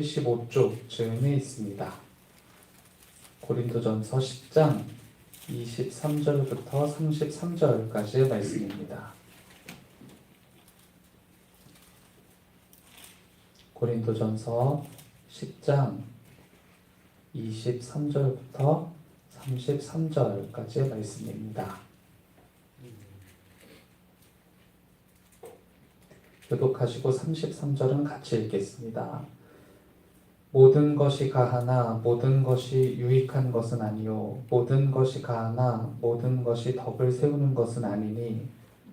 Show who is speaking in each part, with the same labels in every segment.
Speaker 1: 75쪽쯤에 있습니다. 고린도전서 10장 23절부터 33절까지의 말씀입니다. 고린도전서 10장 23절부터 33절까지의 말씀입니다. 교독하시고 33절은 같이 읽겠습니다. 모든 것이 가하나 모든 것이 유익한 것은 아니요 모든 것이 가하나 모든 것이 덕을 세우는 것은 아니니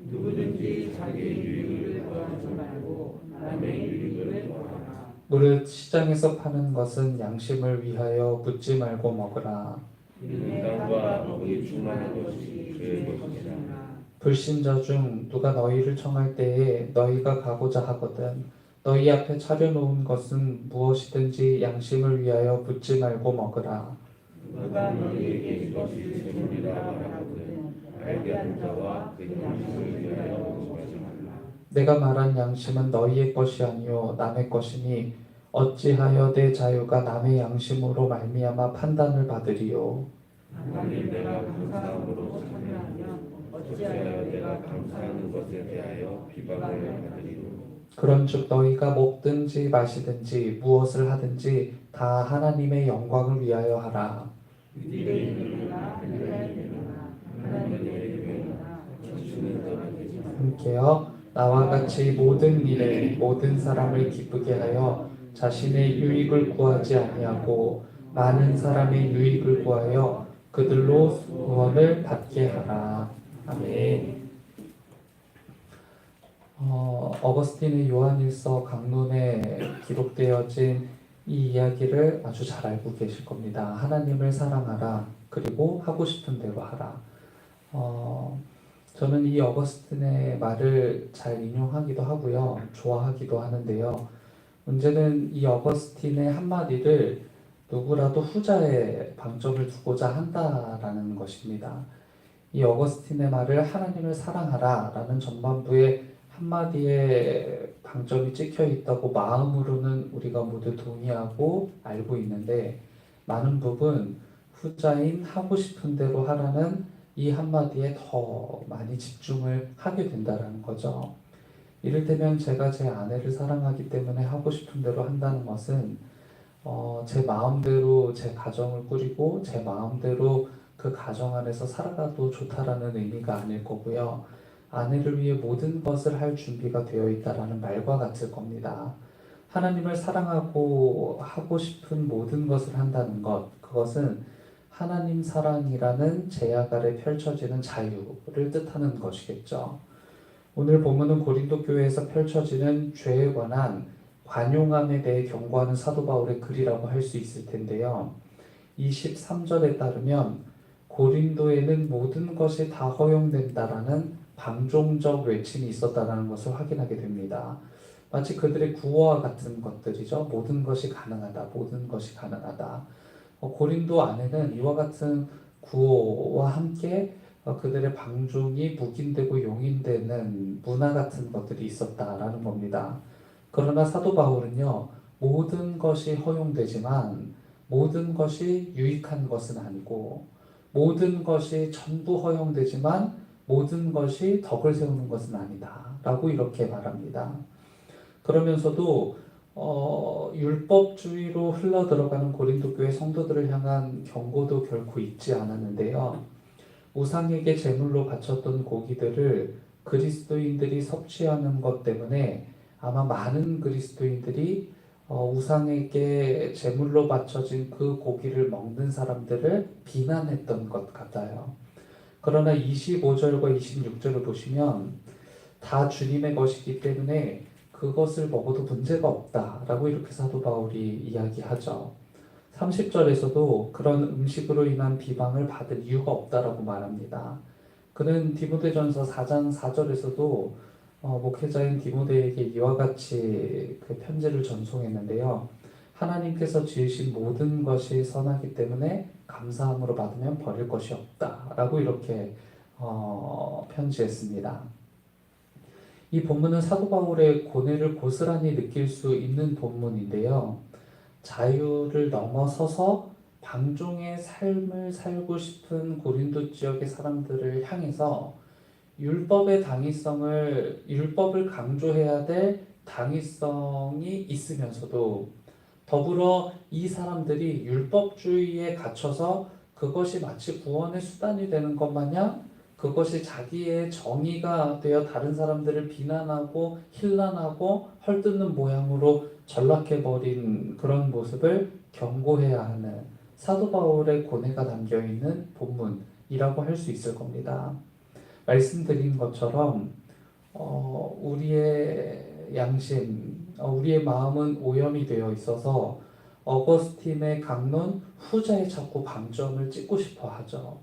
Speaker 2: 누구든지 자기의 유익을 구하지 말고 남의 유익을 구하라.
Speaker 1: 무릇 시장에서 파는 것은 양심을 위하여 묻지 말고 먹으라.
Speaker 2: 이는 땅과 거기 충만한 것이 그의 것이라.
Speaker 1: 불신자 중 누가 너희를 청할 때에 너희가 가고자 하거든 너희 앞에 차려놓은 것은 무엇이든지 양심을 위하여 묻지 말고 먹으라.
Speaker 2: 누가 너희에게 이것이 재물이라 말하거든 알게 하는 자와 그 양심을 위하여 먹지 말라.
Speaker 1: 내가 말한 양심은 너희의 것이 아니요 남의 것이니 어찌하여 내 자유가 남의 양심으로 말미암아 판단을 받으리요.
Speaker 2: 하나님 내가 감사함으로 참여하면 어찌하여 내가 감사하는 것에 대하여 비방을 받으리요.
Speaker 1: 그런즉 너희가 먹든지 마시든지 무엇을 하든지 다 하나님의 영광을 위하여 하라.
Speaker 2: 유대인이나 헬라인이나 하나님의 교회나 주는 자가 되지 말라.
Speaker 1: 함께요. 나와 같이 모든 일에 모든 사람을 기쁘게 하여 자신의 유익을 구하지 아니하고 많은 사람의 유익을 구하여 그들로 구원을 받게 하라. 아멘. 어거스틴의 요한일서 강론에 기록되어진 이 이야기를 아주 잘 알고 계실 겁니다. 하나님을 사랑하라. 그리고 하고 싶은 대로 하라. 저는 이 어거스틴의 말을 잘 인용하기도 하고요. 좋아하기도 하는데요. 문제는 이 어거스틴의 한마디를 누구라도 후자에 방점을 두고자 한다라는 것입니다. 이 어거스틴의 말을 하나님을 사랑하라 라는 전반부에 한마디에 방점이 찍혀 있다고 마음으로는 우리가 모두 동의하고 알고 있는데 많은 부분 후자인 하고 싶은 대로 하라는 이 한마디에 더 많이 집중을 하게 된다는 거죠. 이를테면 제가 제 아내를 사랑하기 때문에 하고 싶은 대로 한다는 것은 제 마음대로 제 가정을 꾸리고 제 마음대로 그 가정 안에서 살아가도 좋다라는 의미가 아닐 거고요. 아내를 위해 모든 것을 할 준비가 되어 있다라는 말과 같을 겁니다. 하나님을 사랑하고 하고 싶은 모든 것을 한다는 것, 그것은 하나님 사랑이라는 제약 아래 펼쳐지는 자유를 뜻하는 것이겠죠. 오늘 본문은 고린도 교회에서 펼쳐지는 죄에 관한 관용함에 대해 경고하는 사도 바울의 글이라고 할 수 있을 텐데요. 23절에 따르면 고린도에는 모든 것이 다 허용된다라는 방종적 외침이 있었다는 것을 확인하게 됩니다. 마치 그들의 구호와 같은 것들이죠. 모든 것이 가능하다, 모든 것이 가능하다. 고린도 안에는 이와 같은 구호와 함께 그들의 방종이 묵인되고 용인되는 문화 같은 것들이 있었다라는 겁니다. 그러나 사도 바울은요, 모든 것이 허용되지만 모든 것이 유익한 것은 아니고 모든 것이 전부 허용되지만 모든 것이 덕을 세우는 것은 아니다 라고 이렇게 말합니다. 그러면서도 율법주의로 흘러들어가는 고린도 교회 성도들을 향한 경고도 결코 잊지 않았는데요. 우상에게 제물로 바쳤던 고기들을 그리스도인들이 섭취하는 것 때문에 아마 많은 그리스도인들이 우상에게 제물로 바쳐진 그 고기를 먹는 사람들을 비난했던 것 같아요. 그러나 25절과 26절을 보시면 다 주님의 것이기 때문에 그것을 먹어도 문제가 없다라고 이렇게 사도 바울이 이야기하죠. 30절에서도 그런 음식으로 인한 비방을 받을 이유가 없다라고 말합니다. 그는 디모데전서 4장 4절에서도 목회자인 디모데에게 이와 같이 그 편지를 전송했는데요. 하나님께서 지으신 모든 것이 선하기 때문에 감사함으로 받으면 버릴 것이 없다라고 이렇게 편지했습니다. 이 본문은 사도 바울의 고뇌를 고스란히 느낄 수 있는 본문인데요. 자유를 넘어서서 방종의 삶을 살고 싶은 고린도 지역의 사람들을 향해서 율법을 강조해야 될 당위성이 있으면서도 더불어 이 사람들이 율법주의에 갇혀서 그것이 마치 구원의 수단이 되는 것 마냥 그것이 자기의 정의가 되어 다른 사람들을 비난하고 힐난하고 헐뜯는 모양으로 전락해버린 그런 모습을 경고해야 하는 사도 바울의 고뇌가 담겨있는 본문이라고 할 수 있을 겁니다. 말씀드린 것처럼 우리의 양심, 우리의 마음은 오염이 되어 있어서 어거스틴의 강론 후자에 자꾸 방점을 찍고 싶어 하죠.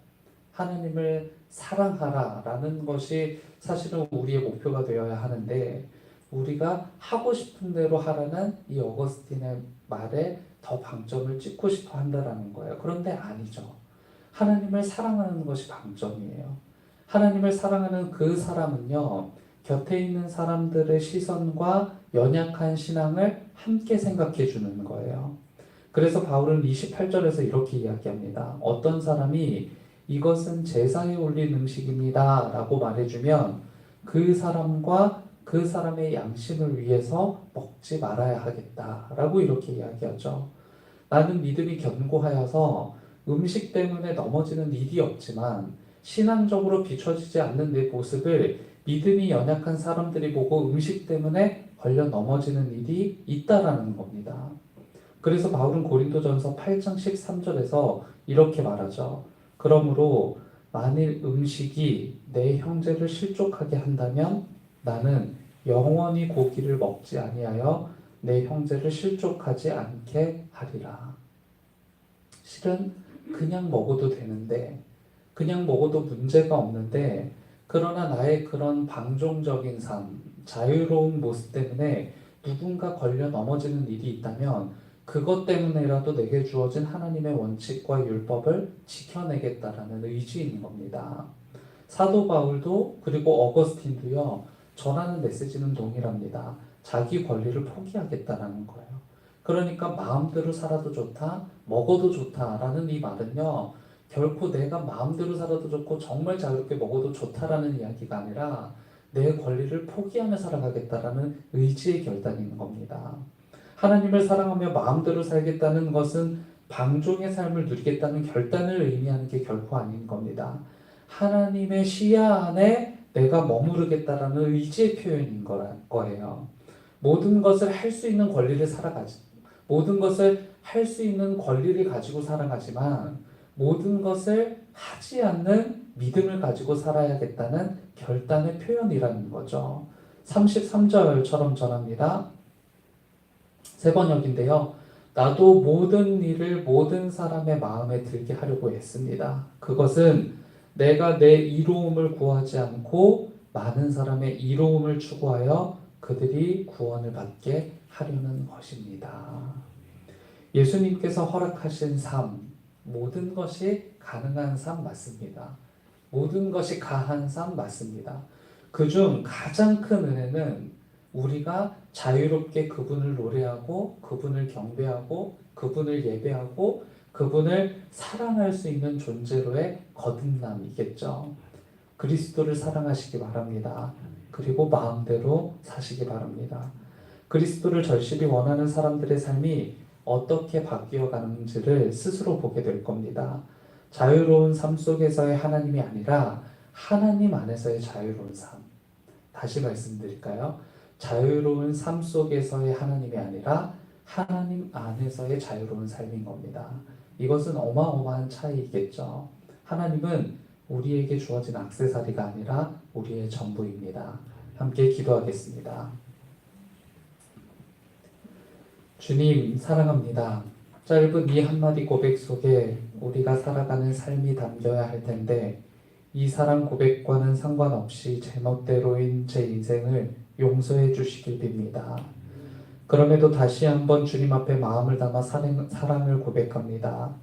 Speaker 1: 하나님을 사랑하라 라는 것이 사실은 우리의 목표가 되어야 하는데 우리가 하고 싶은 대로 하라는 이 어거스틴의 말에 더 방점을 찍고 싶어 한다라는 거예요. 그런데 아니죠. 하나님을 사랑하는 것이 방점이에요. 하나님을 사랑하는 그 사람은요, 곁에 있는 사람들의 시선과 연약한 신앙을 함께 생각해 주는 거예요. 그래서 바울은 28절에서 이렇게 이야기합니다. 어떤 사람이 이것은 제사에 올린 음식입니다 라고 말해주면 그 사람과 그 사람의 양심을 위해서 먹지 말아야 하겠다 라고 이렇게 이야기하죠. 나는 믿음이 견고하여서 음식 때문에 넘어지는 일이 없지만 신앙적으로 비춰지지 않는 내 모습을 믿음이 연약한 사람들이 보고 음식 때문에 걸려 넘어지는 일이 있다라는 겁니다. 그래서 바울은 고린도전서 8장 13절에서 이렇게 말하죠. 그러므로 만일 음식이 내 형제를 실족하게 한다면 나는 영원히 고기를 먹지 아니하여 내 형제를 실족하지 않게 하리라. 실은 그냥 먹어도 되는데 그냥 먹어도 문제가 없는데 그러나 나의 그런 방종적인 삶, 자유로운 모습 때문에 누군가 걸려 넘어지는 일이 있다면 그것 때문에라도 내게 주어진 하나님의 원칙과 율법을 지켜내겠다라는 의지인 겁니다. 사도 바울도 그리고 어거스틴도요. 전하는 메시지는 동일합니다. 자기 권리를 포기하겠다라는 거예요. 그러니까 마음대로 살아도 좋다, 먹어도 좋다라는 이 말은요. 결코 내가 마음대로 살아도 좋고 정말 자유롭게 먹어도 좋다라는 이야기가 아니라 내 권리를 포기하며 살아가겠다라는 의지의 결단인 겁니다. 하나님을 사랑하며 마음대로 살겠다는 것은 방종의 삶을 누리겠다는 결단을 의미하는 게 결코 아닌 겁니다. 하나님의 시야 안에 내가 머무르겠다라는 의지의 표현인 거예요. 모든 것을 할 수 있는 권리를 모든 것을 할 수 있는 권리를 가지고 살아가지만 모든 것을 하지 않는 믿음을 가지고 살아야겠다는 결단의 표현이라는 거죠. 33절처럼 전합니다. 세 번역인데요. 나도 모든 일을 모든 사람의 마음에 들게 하려고 했습니다. 그것은 내가 내 이로움을 구하지 않고 많은 사람의 이로움을 추구하여 그들이 구원을 받게 하려는 것입니다. 예수님께서 허락하신 삶, 모든 것이 가능한 삶 맞습니다. 모든 것이 가한 삶 맞습니다. 그중 가장 큰 은혜는 우리가 자유롭게 그분을 노래하고 그분을 경배하고 그분을 예배하고 그분을 사랑할 수 있는 존재로의 거듭남이겠죠. 그리스도를 사랑하시기 바랍니다. 그리고 마음대로 사시기 바랍니다. 그리스도를 절실히 원하는 사람들의 삶이 어떻게 바뀌어 가는지를 스스로 보게 될 겁니다. 자유로운 삶 속에서의 하나님이 아니라 하나님 안에서의 자유로운 삶. 다시 말씀드릴까요? 자유로운 삶 속에서의 하나님이 아니라 하나님 안에서의 자유로운 삶인 겁니다. 이것은 어마어마한 차이겠죠. 하나님은 우리에게 주어진 액세서리가 아니라 우리의 전부입니다. 함께 기도하겠습니다. 주님 사랑합니다. 짧은 이 한마디 고백 속에 우리가 살아가는 삶이 담겨야 할 텐데 이 사랑 고백과는 상관없이 제멋대로인 제 인생을 용서해 주시길 빕니다. 그럼에도 다시 한번 주님 앞에 마음을 담아 사랑을 고백합니다.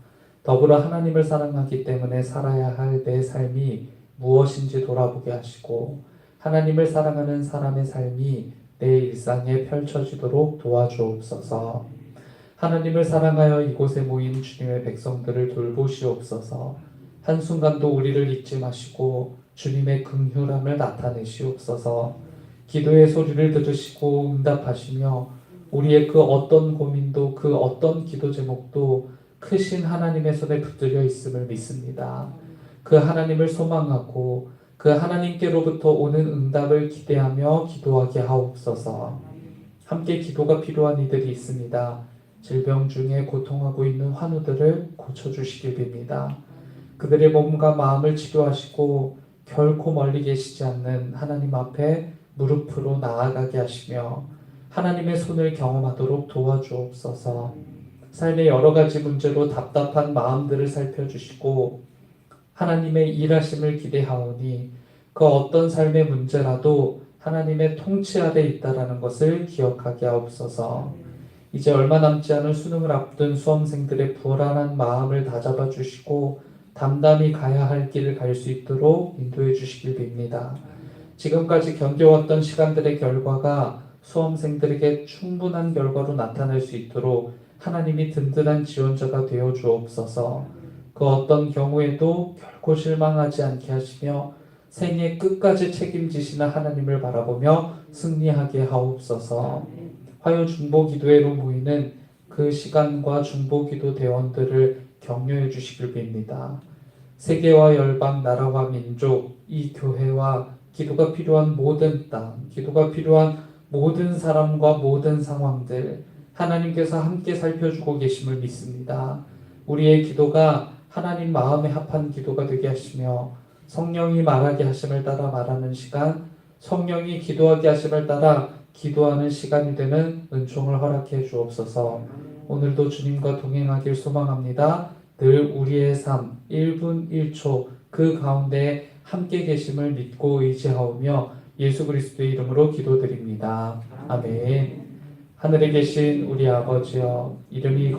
Speaker 1: 더불어 하나님을 사랑하기 때문에 살아야 할 내 삶이 무엇인지 돌아보게 하시고 하나님을 사랑하는 사람의 삶이 내 일상에 펼쳐지도록 도와주옵소서. 하나님을 사랑하여 이곳에 모인 주님의 백성들을 돌보시옵소서. 한순간도 우리를 잊지 마시고 주님의 긍휼함을 나타내시옵소서. 기도의 소리를 들으시고 응답하시며 우리의 그 어떤 고민도 그 어떤 기도 제목도 크신 하나님의 손에 붙들려 있음을 믿습니다. 그 하나님을 소망하고 그 하나님께로부터 오는 응답을 기대하며 기도하게 하옵소서. 함께 기도가 필요한 이들이 있습니다. 질병 중에 고통하고 있는 환우들을 고쳐주시길 빕니다. 그들의 몸과 마음을 치료하시고 결코 멀리 계시지 않는 하나님 앞에 무릎으로 나아가게 하시며 하나님의 손을 경험하도록 도와주옵소서. 삶의 여러 가지 문제로 답답한 마음들을 살펴주시고 하나님의 일하심을 기대하오니 그 어떤 삶의 문제라도 하나님의 통치 아래 있다라는 것을 기억하게 하옵소서. 이제 얼마 남지 않은 수능을 앞둔 수험생들의 불안한 마음을 다잡아 주시고 담담히 가야 할 길을 갈 수 있도록 인도해 주시길 빕니다. 지금까지 견뎌왔던 시간들의 결과가 수험생들에게 충분한 결과로 나타날 수 있도록 하나님이 든든한 지원자가 되어 주옵소서. 그 어떤 경우에도 결코 실망하지 않게 하시며 생애 끝까지 책임지시는 하나님을 바라보며 승리하게 하옵소서. 화요 중보기도회로 모이는 그 시간과 중보기도 대원들을 격려해 주시길 빕니다. 세계와 열방, 나라와 민족, 이 교회와 기도가 필요한 모든 땅, 기도가 필요한 모든 사람과 모든 상황들 하나님께서 함께 살펴주고 계심을 믿습니다. 우리의 기도가 하나님 마음에 합한 기도가 되게 하시며 성령이 말하게 하심을 따라 말하는 시간, 성령이 기도하게 하심을 따라 기도하는 시간이 되는 은총을 허락해 주옵소서. 오늘도 주님과 동행하길 소망합니다. 늘 우리의 삶 1분 1초 그 가운데 함께 계심을 믿고 의지하오며 예수 그리스도의 이름으로 기도드립니다. 아멘. 하늘에 계신 우리 아버지여, 이름이